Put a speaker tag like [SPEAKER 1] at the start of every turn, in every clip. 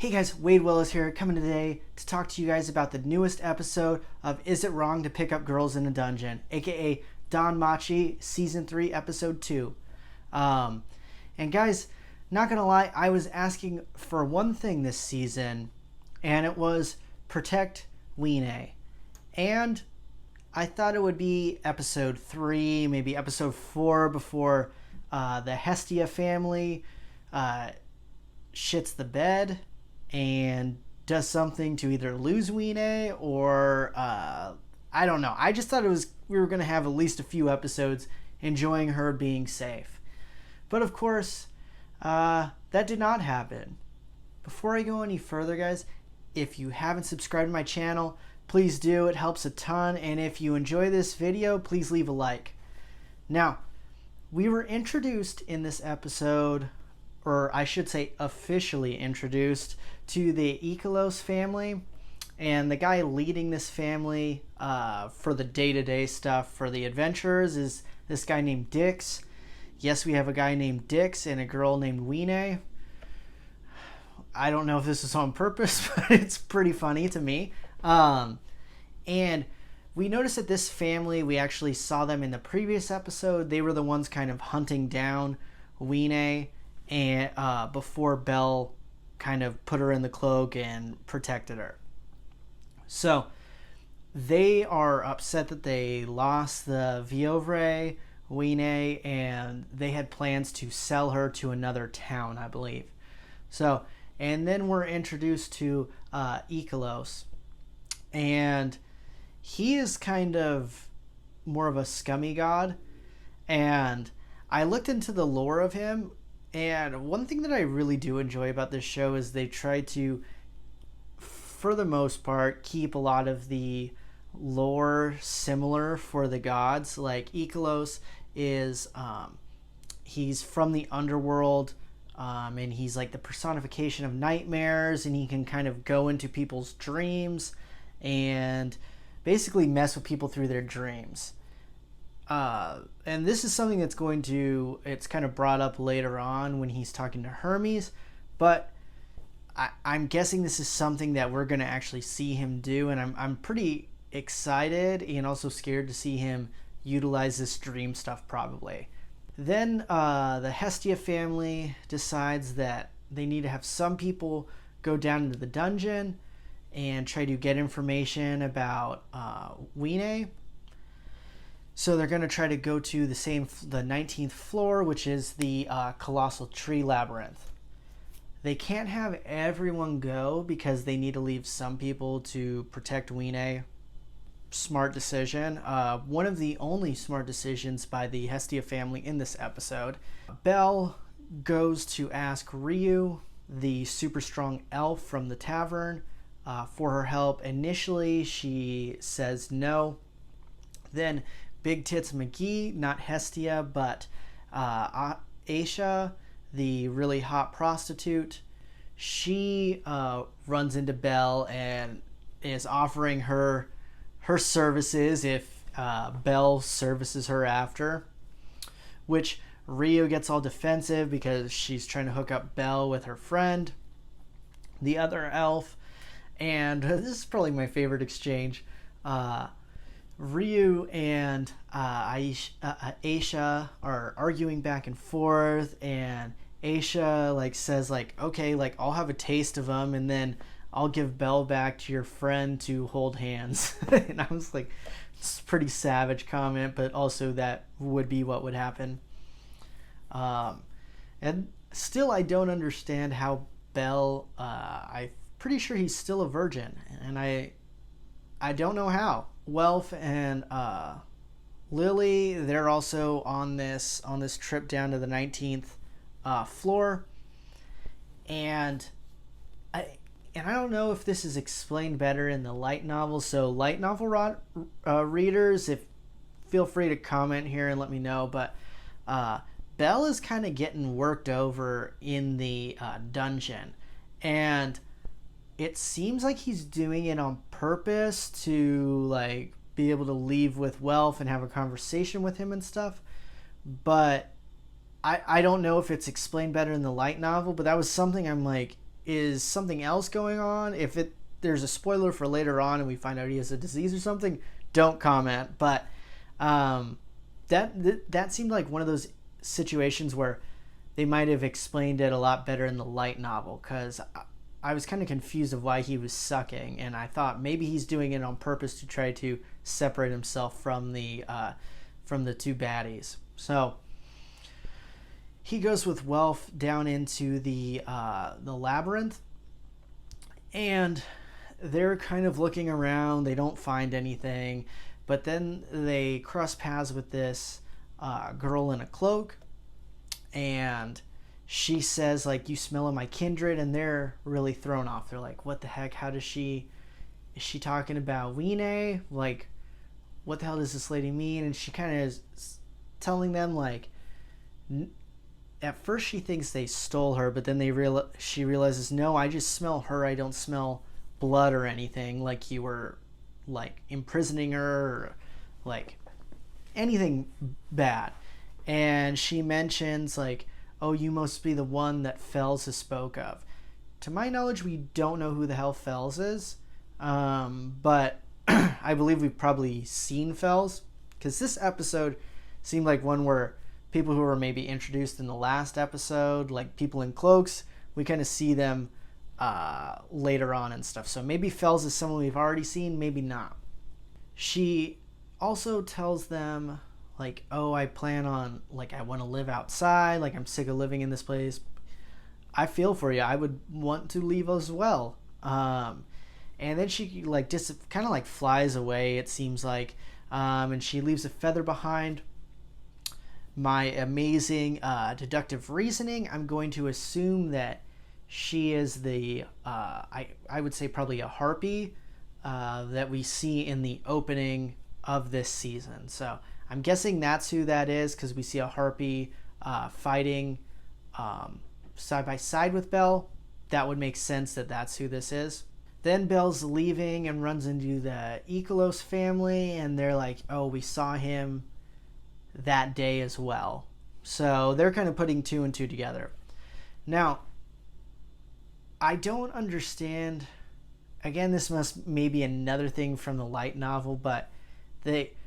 [SPEAKER 1] Hey guys, Wade Willis here, coming today to talk to you guys about the newest episode of Is It Wrong to Pick Up Girls in a Dungeon, aka DanMachi Season 3, Episode 2. And guys, not gonna lie, I was asking for one thing this season, and it was protect Weene. And I thought it would be Episode 3, maybe Episode 4 before the Hestia family shits the bed and does something to either lose Weene or I don't know. I just thought we were going to have at least a few episodes enjoying her being safe. But of course, that did not happen. Before I go any further, guys, if you haven't subscribed to my channel, please do. It helps a ton. And if you enjoy this video, please leave a like. Now, we were introduced in this episode, or I should say officially introduced, to the Ikelos family. And the guy leading this family for the day-to-day stuff for the adventurers is this guy named Dix. Yes, we have a guy named Dix and a girl named Weene. I don't know if this is on purpose, but it's pretty funny to me. And we noticed that this family, we actually saw them in the previous episode. They were the ones kind of hunting down Weene and before Belle kind of put her in the cloak and protected her. So they are upset that they lost the Viovre, Weene, and they had plans to sell her to another town, I believe. So, and then we're introduced to Ikelos, and he is kind of more of a scummy god. And I looked into the lore of him, and one thing that I really do enjoy about this show is they try to, for the most part, keep a lot of the lore similar for the gods. Like Ikelos is, he's from the underworld, and he's like the personification of nightmares, and he can kind of go into people's dreams and basically mess with people through their dreams. And this is something that's it's kind of brought up later on when he's talking to Hermes, but I'm guessing this is something that we're going to actually see him do, and I'm pretty excited and also scared to see him utilize this dream stuff probably. Then the Hestia family decides that they need to have some people go down into the dungeon and try to get information about Weene. So they're going to try to go to the 19th floor, which is the Colossal Tree Labyrinth. They can't have everyone go because they need to leave some people to protect Weene. Smart decision. One of the only smart decisions by the Hestia family in this episode. Belle goes to ask Ryu, the super strong elf from the tavern, for her help. Initially, she says no. Then Big Tits McGee, not Hestia, but Aisha, the really hot prostitute, she runs into Belle and is offering her services if Belle services her after, which Ryu gets all defensive because she's trying to hook up Belle with her friend, the other elf. And this is probably my favorite exchange. Ryu and Aisha are arguing back and forth, and Aisha says okay, I'll have a taste of them, and then I'll give Belle back to your friend to hold hands. And I was like, it's a pretty savage comment, but also that would be what would happen. And still, I don't understand how Belle. I'm pretty sure he's still a virgin, and I don't know how. Welf and Lily, they're also on this trip down to the 19th floor, and I don't know if this is explained better in the light novel. So light novel readers, feel free to comment here and let me know. But Belle is kind of getting worked over in the dungeon, and it seems like he's doing it on purpose to be able to leave with Welf and have a conversation with him and stuff. But I don't know if it's explained better in the light novel, but that was something I'm like, is something else going on. If there's a spoiler for later on and we find out he has a disease or something, don't comment. But that seemed like one of those situations where they might have explained it a lot better in the light novel, because I was kind of confused of why he was sucking, and I thought maybe he's doing it on purpose to try to separate himself from the two baddies. So he goes with Welf down into the labyrinth, and they're kind of looking around. They don't find anything, but then they cross paths with this girl in a cloak, and she says, like, you smell of my kindred, and they're really thrown off. They're like, what the heck? Is she talking about Weene? Like, what the hell does this lady mean? And she kind of is telling them, like, at first she thinks they stole her, but then she realizes, no, I just smell her. I don't smell blood or anything, like you were, like, imprisoning her or, like, anything bad. And she mentions, like, oh, you must be the one that Fells has spoke of. To my knowledge, we don't know who the hell Fells is, but I believe we've probably seen Fells, because this episode seemed like one where people who were maybe introduced in the last episode, like people in cloaks, we kind of see them later on and stuff. So maybe Fells is someone we've already seen, maybe not. She also tells them, like, oh, I plan on, like, I want to live outside, like, I'm sick of living in this place. I feel for you. I would want to leave as well. And then she, like, kind of, like, flies away, it seems like, and she leaves a feather behind. My amazing deductive reasoning, I'm going to assume that she is the, I would say probably a harpy that we see in the opening of this season. So I'm guessing that's who that is, because we see a harpy fighting side by side with Belle. That would make sense that that's who this is. Then Belle's leaving and runs into the Ikelos family, and they're like, oh, we saw him that day as well. So they're kind of putting two and two together. Now, I don't understand. Again, this must maybe another thing from the light novel, but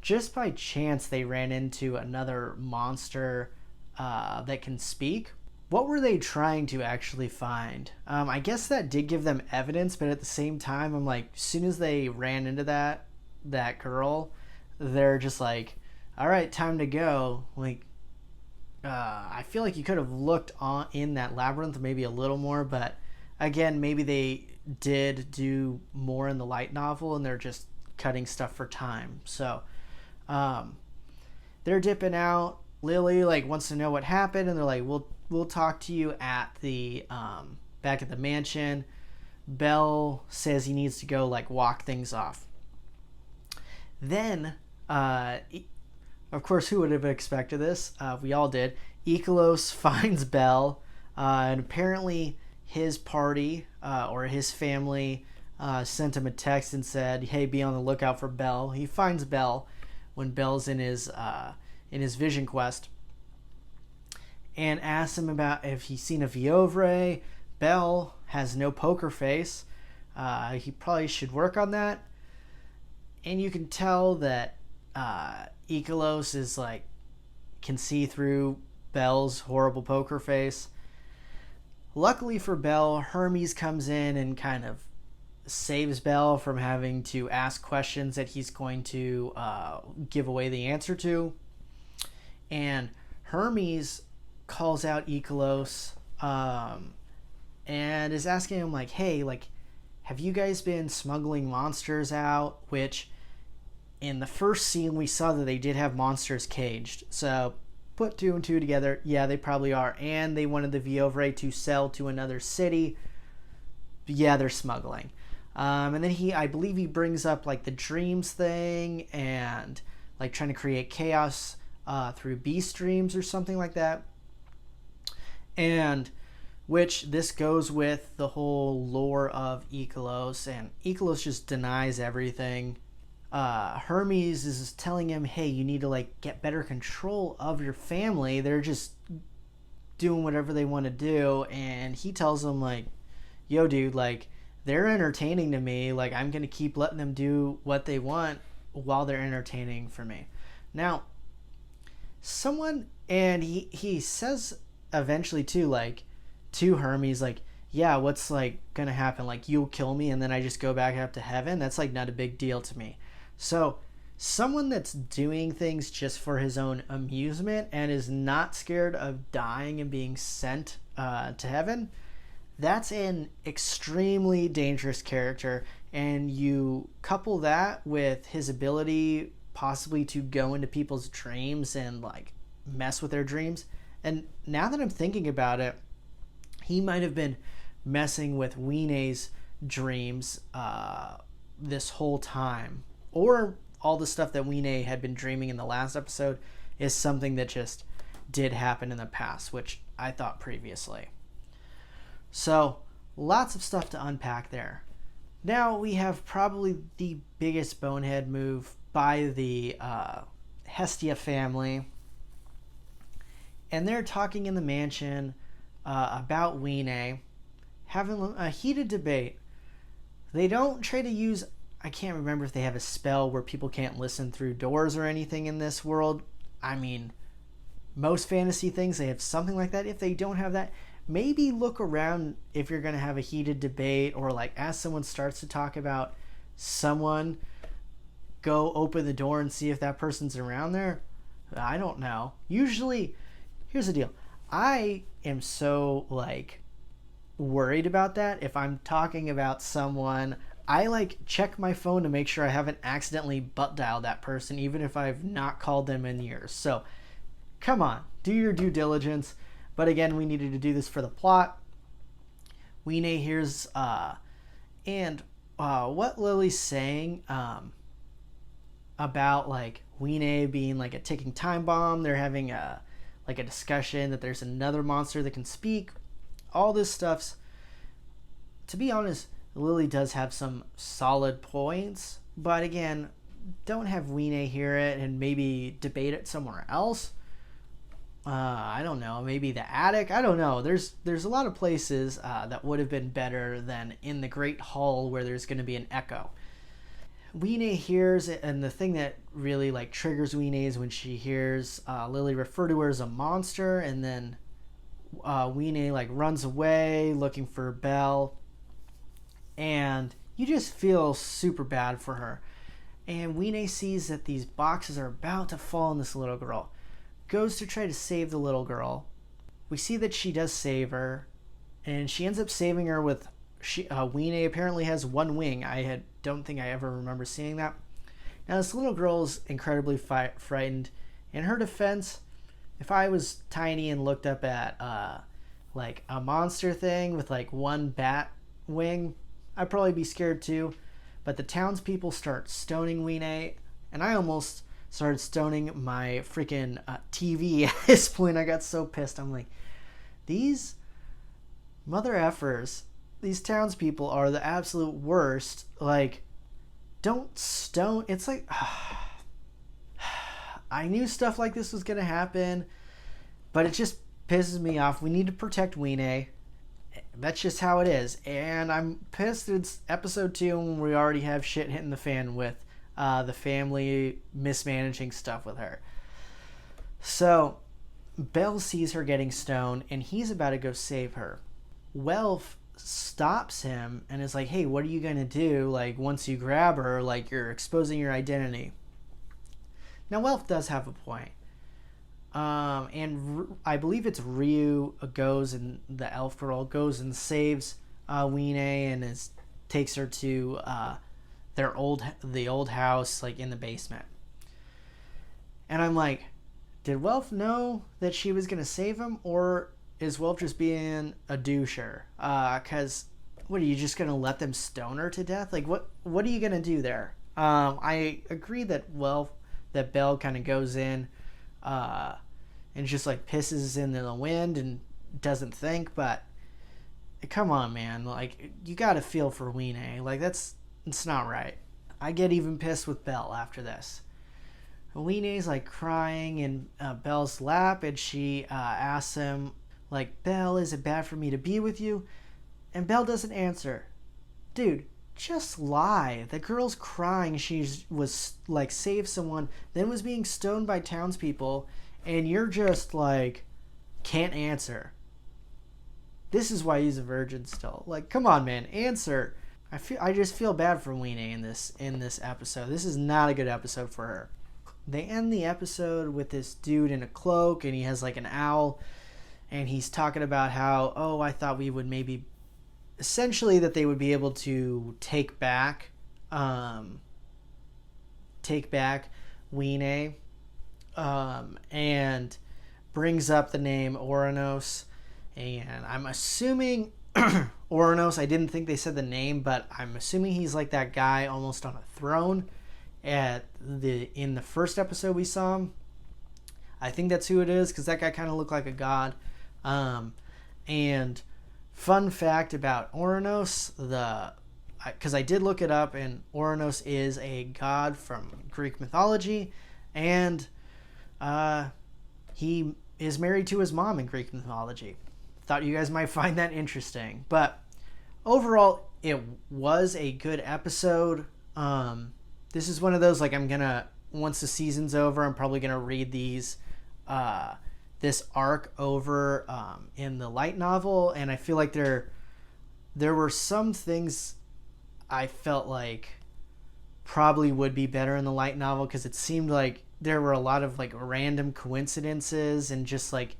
[SPEAKER 1] just by chance they ran into another monster that can speak. What were they trying to actually find? I guess that did give them evidence, but at the same time, I'm like, as soon as they ran into that girl, they're just like, all right, time to go. Like, I feel like you could have looked in that labyrinth maybe a little more, but again, maybe they did do more in the light novel and they're just cutting stuff for time. So they're dipping out. Lily, like, wants to know what happened, and they're like, we'll talk to you at the back at the mansion. Belle says he needs to go, like, walk things off. Then of course, who would have expected this? We all did. Ikelos finds Belle, and apparently his party or his family sent him a text and said, hey, be on the lookout for Belle. He finds Belle when Belle's in his vision quest, and asks him about if he's seen a Viovre. Belle has no poker face. He probably should work on that. And you can tell that Ikelos is, like, can see through Belle's horrible poker face. Luckily for Belle, Hermes comes in and kind of saves Belle from having to ask questions that he's going to give away the answer to. And Hermes calls out Ikelos and is asking him, like, hey, like, have you guys been smuggling monsters out? Which, in the first scene, we saw that they did have monsters caged. So, put two and two together. Yeah, they probably are. And they wanted the Viovre to sell to another city. Yeah, they're smuggling. And then I believe he brings up, like, the dreams thing and, like, trying to create chaos through beast dreams or something like that. And which this goes with the whole lore of Ikelos, and Ikelos just denies everything. Hermes is telling him, hey, you need to, like, get better control of your family. They're just doing whatever they want to do. And he tells him, like, yo, dude, like, they're entertaining to me. Like, I'm going to keep letting them do what they want while they're entertaining for me. Now, and he says eventually, too, like, to Hermes, like, yeah, what's, like, going to happen? Like, you'll kill me and then I just go back up to heaven? That's, like, not a big deal to me. So, someone that's doing things just for his own amusement and is not scared of dying and being sent to heaven, that's an extremely dangerous character. And you couple that with his ability possibly to go into people's dreams and like mess with their dreams. And now that I'm thinking about it, he might have been messing with Wine's dreams this whole time. Or all the stuff that Wine had been dreaming in the last episode is something that just did happen in the past, which I thought previously. So, lots of stuff to unpack there. Now we have probably the biggest bonehead move by the Hestia family. And they're talking in the mansion about Wine, having a heated debate. They don't try to use, I can't remember if they have a spell where people can't listen through doors or anything in this world. I mean, most fantasy things, they have something like that. If they don't have that, maybe look around if you're going to have a heated debate, or like as someone starts to talk about someone, go open the door and see if that person's around there. I don't know. Usually, here's the deal. I am so like worried about that. If I'm talking about someone, I like check my phone to make sure I haven't accidentally butt dialed that person, even if I've not called them in years. So come on, do your due diligence. But again, we needed to do this for the plot. Wine hears what Lily's saying about like Wine being like a ticking time bomb. They're having a discussion that there's another monster that can speak. All this stuff's, to be honest, Lily does have some solid points, but again, don't have Wine hear it and maybe debate it somewhere else. I don't know, maybe the attic. I don't know. There's a lot of places that would have been better than in the Great Hall where there's going to be an echo. Wine hears it, and the thing that really like triggers Wine is when she hears Lily refer to her as a monster, and then Wine like runs away looking for Belle, and you just feel super bad for her. And Wine sees that these boxes are about to fall on this little girl. Goes to try to save the little girl. We see that she does save her, and she ends up saving her with Wine apparently has one wing. Don't think I ever remember seeing that. Now this little girl is incredibly frightened. In her defense, if I was tiny and looked up at like a monster thing with like one bat wing, I'd probably be scared too. But the townspeople start stoning Wine, and I almost started stoning my freaking TV at this point. I got so pissed. I'm like, these mother effers, these townspeople are the absolute worst. Like, don't stone. It's like, I knew stuff like this was going to happen, but it just pisses me off. We need to protect Wine. That's just how it is. And I'm pissed it's episode 2 when we already have shit hitting the fan with the family mismanaging stuff with her. So Belle sees her getting stoned, and he's about to go save her. Welf stops him and is like, hey, what are you going to do? Like, once you grab her, like, you're exposing your identity. Now, Welf does have a point. And I believe it's Ryu goes, and the elf girl goes and saves Wine and takes her to the old house, like in the basement. And I'm like, did Welf know that she was gonna save him, or is Welf just being a doucher? Cause what, are you just gonna let them stone her to death? Like, what are you gonna do there? I agree that Belle kind of goes in and just like pisses in the wind and doesn't think, but come on, man, like, you gotta feel for Wine. Like, it's not right. I get even pissed with Belle after this. Wine's like crying in Belle's lap, and she asks him, like, Belle, is it bad for me to be with you? And Belle doesn't answer. Dude, just lie. The girl's crying. She was like saved someone, then was being stoned by townspeople, and you're just like can't answer. This is why he's a virgin still. Like, come on, man, answer. I just feel bad for Weenie in this episode. This is not a good episode for her. They end the episode with this dude in a cloak, and he has like an owl, and he's talking about how, oh, I thought we would maybe, essentially that they would be able to take back Weenie, and brings up the name Ouranos, and I'm assuming Ouranos, I didn't think they said the name, but I'm assuming he's like that guy almost on a throne in the first episode we saw him. I think that's who it is, because that guy kind of looked like a god. And fun fact about Ouranos, because I did look it up, and Ouranos is a god from Greek mythology, and he is married to his mom in Greek mythology. Thought you guys might find that interesting. But overall, it was a good episode. This is one of those, like, once the season's over, I'm probably gonna read this arc over in the light novel, and I feel like there were some things I felt like probably would be better in the light novel, because it seemed like there were a lot of like random coincidences, and just like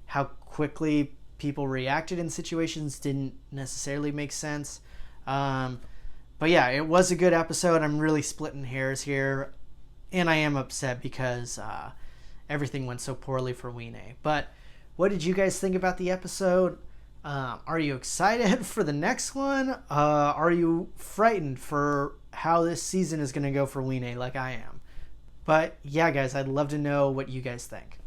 [SPEAKER 1] how quickly people reacted in situations didn't necessarily make sense. But yeah, it was a good episode. I'm really splitting hairs here, and I am upset because everything went so poorly for Weenie. But what did you guys think about the episode? Are you excited for the next one? Are you frightened for how this season is going to go for Weenie like I am? But yeah, guys, I'd love to know what you guys think.